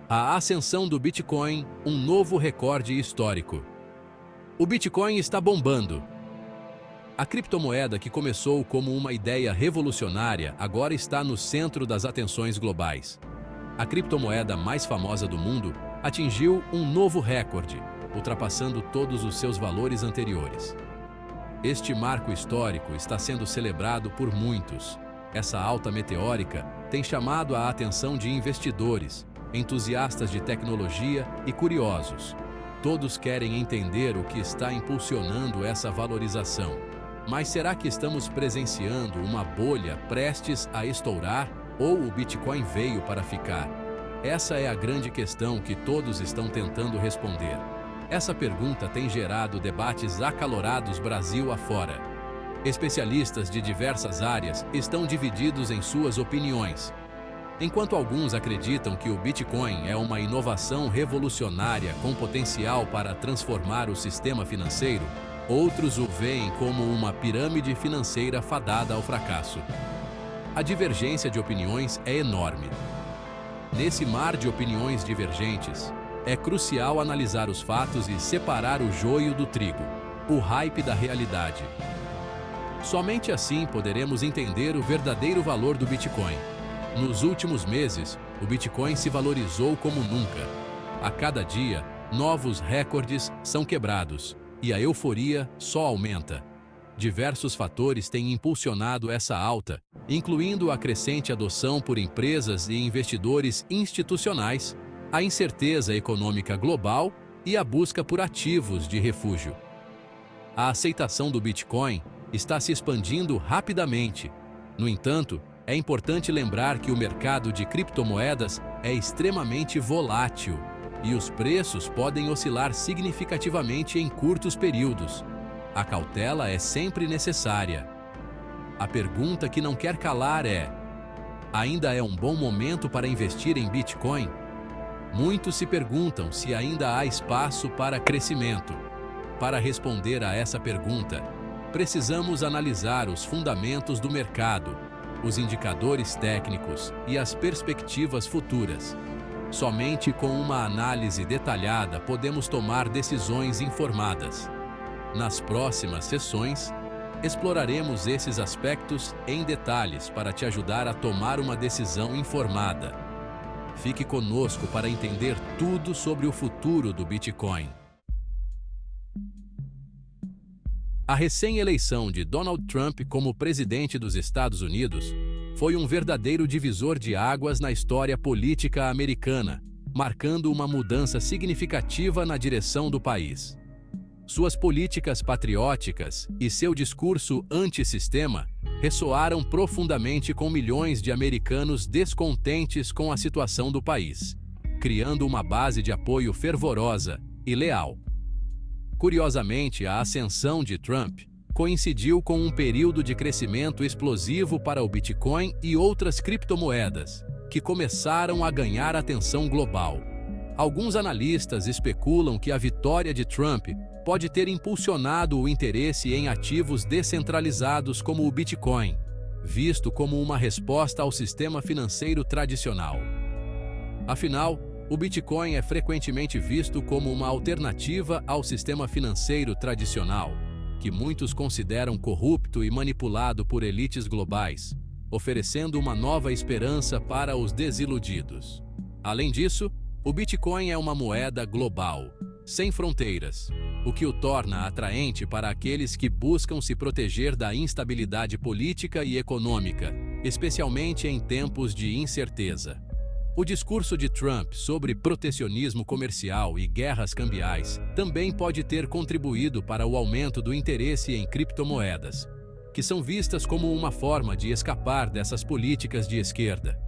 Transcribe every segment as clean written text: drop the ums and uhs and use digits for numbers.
A ascensão do Bitcoin, um novo recorde histórico. O Bitcoin está bombando. A criptomoeda que começou como uma ideia revolucionária agora está no centro das atenções globais. A criptomoeda mais famosa do mundo atingiu um novo recorde, ultrapassando todos os seus valores anteriores. Este marco histórico está sendo celebrado por muitos. Essa alta meteórica tem chamado a atenção de investidores, entusiastas de tecnologia e curiosos. Todos querem entender o que está impulsionando essa valorização. Mas será que estamos presenciando uma bolha prestes a estourar ou o Bitcoin veio para ficar? Essa é a grande questão que todos estão tentando responder. Essa pergunta tem gerado debates acalorados Brasil afora. Especialistas de diversas áreas estão divididos em suas opiniões. Enquanto alguns acreditam que o Bitcoin é uma inovação revolucionária com potencial para transformar o sistema financeiro, outros o veem como uma pirâmide financeira fadada ao fracasso. A divergência de opiniões é enorme. Nesse mar de opiniões divergentes, é crucial analisar os fatos e separar o joio do trigo, o hype da realidade. Somente assim poderemos entender o verdadeiro valor do Bitcoin. Nos últimos meses, o Bitcoin se valorizou como nunca. A cada dia, novos recordes são quebrados e a euforia só aumenta. Diversos fatores têm impulsionado essa alta, incluindo a crescente adoção por empresas e investidores institucionais, a incerteza econômica global e a busca por ativos de refúgio. A aceitação do Bitcoin está se expandindo rapidamente. No entanto, é importante lembrar que o mercado de criptomoedas é extremamente volátil e os preços podem oscilar significativamente em curtos períodos. A cautela é sempre necessária. A pergunta que não quer calar é: ainda é um bom momento para investir em Bitcoin? Muitos se perguntam se ainda há espaço para crescimento. Para responder a essa pergunta, precisamos analisar os fundamentos do mercado, os indicadores técnicos e as perspectivas futuras. Somente com uma análise detalhada podemos tomar decisões informadas. Nas próximas sessões, exploraremos esses aspectos em detalhes para te ajudar a tomar uma decisão informada. Fique conosco para entender tudo sobre o futuro do Bitcoin. A recém-eleição de Donald Trump como presidente dos Estados Unidos foi um verdadeiro divisor de águas na história política americana, marcando uma mudança significativa na direção do país. Suas políticas patrióticas e seu discurso antissistema ressoaram profundamente com milhões de americanos descontentes com a situação do país, criando uma base de apoio fervorosa e leal. Curiosamente, a ascensão de Trump coincidiu com um período de crescimento explosivo para o Bitcoin e outras criptomoedas, que começaram a ganhar atenção global. Alguns analistas especulam que a vitória de Trump pode ter impulsionado o interesse em ativos descentralizados como o Bitcoin, visto como uma resposta ao sistema financeiro tradicional. Afinal, o Bitcoin é frequentemente visto como uma alternativa ao sistema financeiro tradicional, que muitos consideram corrupto e manipulado por elites globais, oferecendo uma nova esperança para os desiludidos. Além disso, o Bitcoin é uma moeda global, sem fronteiras, o que o torna atraente para aqueles que buscam se proteger da instabilidade política e econômica, especialmente em tempos de incerteza. O discurso de Trump sobre protecionismo comercial e guerras cambiais também pode ter contribuído para o aumento do interesse em criptomoedas, que são vistas como uma forma de escapar dessas políticas de esquerda.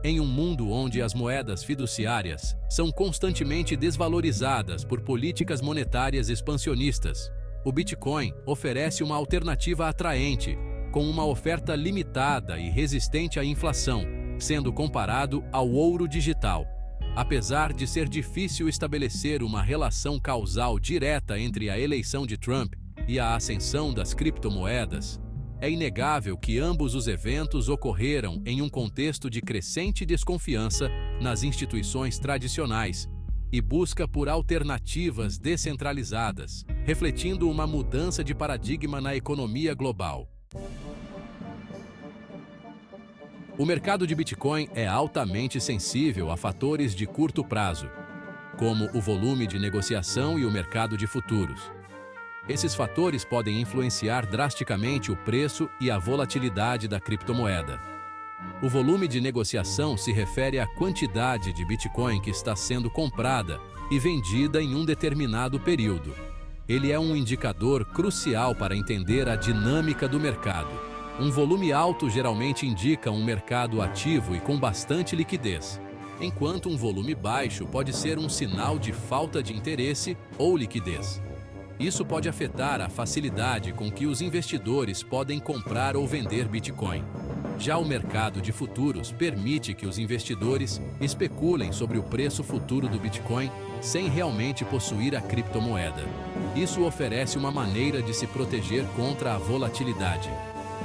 Em um mundo onde as moedas fiduciárias são constantemente desvalorizadas por políticas monetárias expansionistas, o Bitcoin oferece uma alternativa atraente, com uma oferta limitada e resistente à inflação, sendo comparado ao ouro digital. Apesar de ser difícil estabelecer uma relação causal direta entre a eleição de Trump e a ascensão das criptomoedas, é inegável que ambos os eventos ocorreram em um contexto de crescente desconfiança nas instituições tradicionais e busca por alternativas descentralizadas, refletindo uma mudança de paradigma na economia global. O mercado de Bitcoin é altamente sensível a fatores de curto prazo, como o volume de negociação e o mercado de futuros. Esses fatores podem influenciar drasticamente o preço e a volatilidade da criptomoeda. O volume de negociação se refere à quantidade de Bitcoin que está sendo comprada e vendida em um determinado período. Ele é um indicador crucial para entender a dinâmica do mercado. Um volume alto geralmente indica um mercado ativo e com bastante liquidez, enquanto um volume baixo pode ser um sinal de falta de interesse ou liquidez. Isso pode afetar a facilidade com que os investidores podem comprar ou vender Bitcoin. Já o mercado de futuros permite que os investidores especulem sobre o preço futuro do Bitcoin sem realmente possuir a criptomoeda. Isso oferece uma maneira de se proteger contra a volatilidade.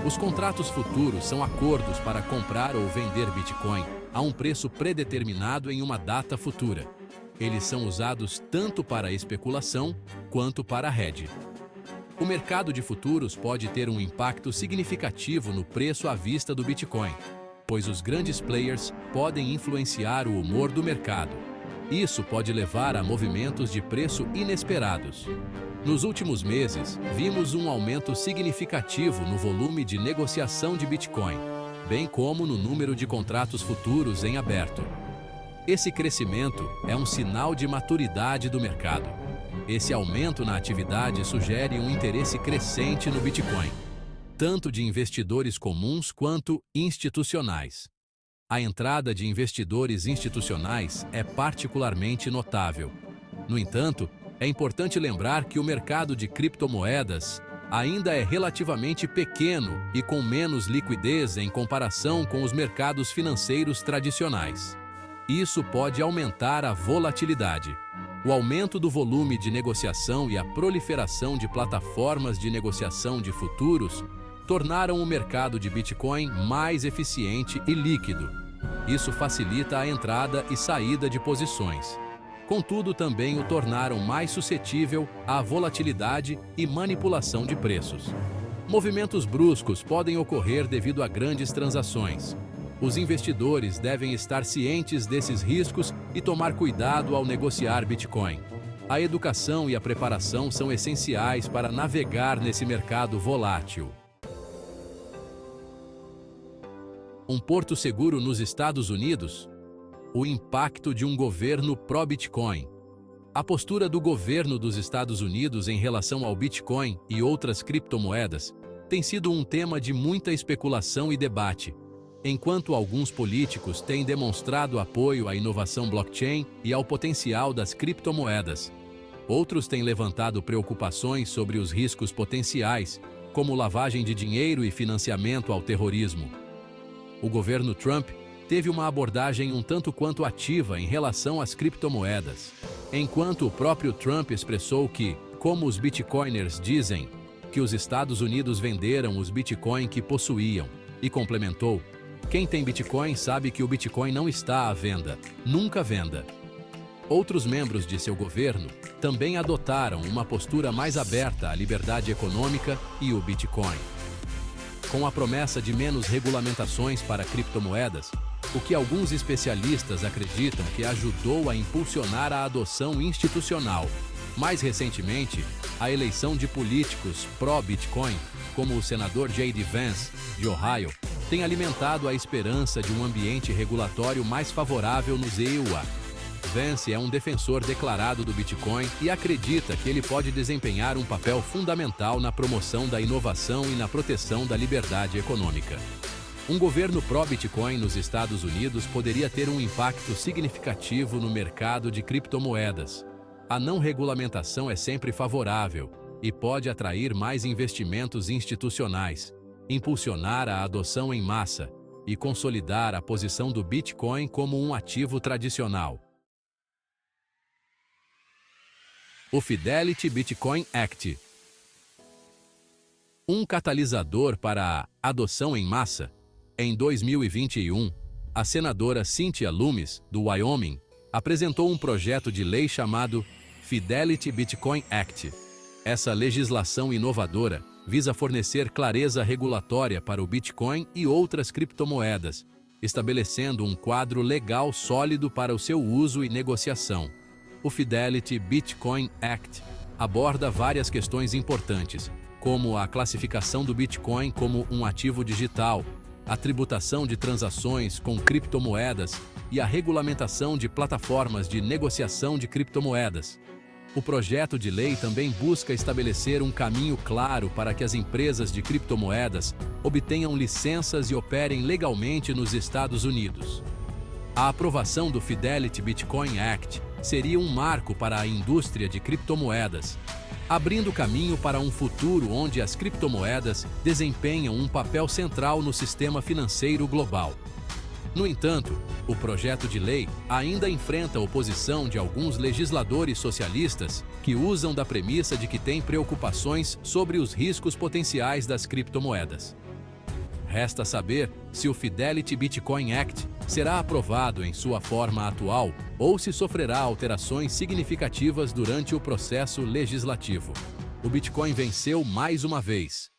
Os contratos futuros são acordos para comprar ou vender Bitcoin a um preço predeterminado em uma data futura. Eles são usados tanto para especulação quanto para hedge. O mercado de futuros pode ter um impacto significativo no preço à vista do Bitcoin, pois os grandes players podem influenciar o humor do mercado. Isso pode levar a movimentos de preço inesperados. Nos últimos meses, vimos um aumento significativo no volume de negociação de Bitcoin, bem como no número de contratos futuros em aberto. Esse crescimento é um sinal de maturidade do mercado. Esse aumento na atividade sugere um interesse crescente no Bitcoin, tanto de investidores comuns quanto institucionais. A entrada de investidores institucionais é particularmente notável. No entanto, é importante lembrar que o mercado de criptomoedas ainda é relativamente pequeno e com menos liquidez em comparação com os mercados financeiros tradicionais. Isso pode aumentar a volatilidade. O aumento do volume de negociação e a proliferação de plataformas de negociação de futuros tornaram o mercado de Bitcoin mais eficiente e líquido. Isso facilita a entrada e saída de posições. Contudo, também o tornaram mais suscetível à volatilidade e manipulação de preços. Movimentos bruscos podem ocorrer devido a grandes transações. Os investidores devem estar cientes desses riscos e tomar cuidado ao negociar Bitcoin. A educação e a preparação são essenciais para navegar nesse mercado volátil. Um porto seguro nos Estados Unidos? O impacto de um governo pró-Bitcoin. A postura do governo dos Estados Unidos em relação ao Bitcoin e outras criptomoedas tem sido um tema de muita especulação e debate. Enquanto alguns políticos têm demonstrado apoio à inovação blockchain e ao potencial das criptomoedas, outros têm levantado preocupações sobre os riscos potenciais, como lavagem de dinheiro e financiamento ao terrorismo. O governo Trump teve uma abordagem um tanto quanto ativa em relação às criptomoedas, enquanto o próprio Trump expressou que, como os bitcoiners dizem, que os Estados Unidos venderam os Bitcoin que possuíam, e complementou: quem tem Bitcoin sabe que o Bitcoin não está à venda, nunca venda. Outros membros de seu governo também adotaram uma postura mais aberta à liberdade econômica e o Bitcoin. Com a promessa de menos regulamentações para criptomoedas, o que alguns especialistas acreditam que ajudou a impulsionar a adoção institucional. Mais recentemente, a eleição de políticos pró-Bitcoin, como o senador J.D. Vance, de Ohio, tem alimentado a esperança de um ambiente regulatório mais favorável nos EUA. Vance é um defensor declarado do Bitcoin e acredita que ele pode desempenhar um papel fundamental na promoção da inovação e na proteção da liberdade econômica. Um governo pró-Bitcoin nos Estados Unidos poderia ter um impacto significativo no mercado de criptomoedas. A não regulamentação é sempre favorável e pode atrair mais investimentos institucionais, impulsionar a adoção em massa e consolidar a posição do Bitcoin como um ativo tradicional. O Fidelity Bitcoin Act. um catalisador para a adoção em massa. Em 2021, a senadora Cynthia Lummis, do Wyoming, apresentou um projeto de lei chamado Fidelity Bitcoin Act. Essa legislação inovadora visa fornecer clareza regulatória para o Bitcoin e outras criptomoedas, estabelecendo um quadro legal sólido para o seu uso e negociação. O Fidelity Bitcoin Act aborda várias questões importantes, como a classificação do Bitcoin como um ativo digital, a tributação de transações com criptomoedas e a regulamentação de plataformas de negociação de criptomoedas. O projeto de lei também busca estabelecer um caminho claro para que as empresas de criptomoedas obtenham licenças e operem legalmente nos Estados Unidos. A aprovação do Fidelity Bitcoin Act seria um marco para a indústria de criptomoedas, abrindo caminho para um futuro onde as criptomoedas desempenham um papel central no sistema financeiro global. No entanto, o projeto de lei ainda enfrenta a oposição de alguns legisladores socialistas que usam da premissa de que têm preocupações sobre os riscos potenciais das criptomoedas. Resta saber se o Fidelity Bitcoin Act será aprovado em sua forma atual ou se sofrerá alterações significativas durante o processo legislativo. O Bitcoin venceu mais uma vez.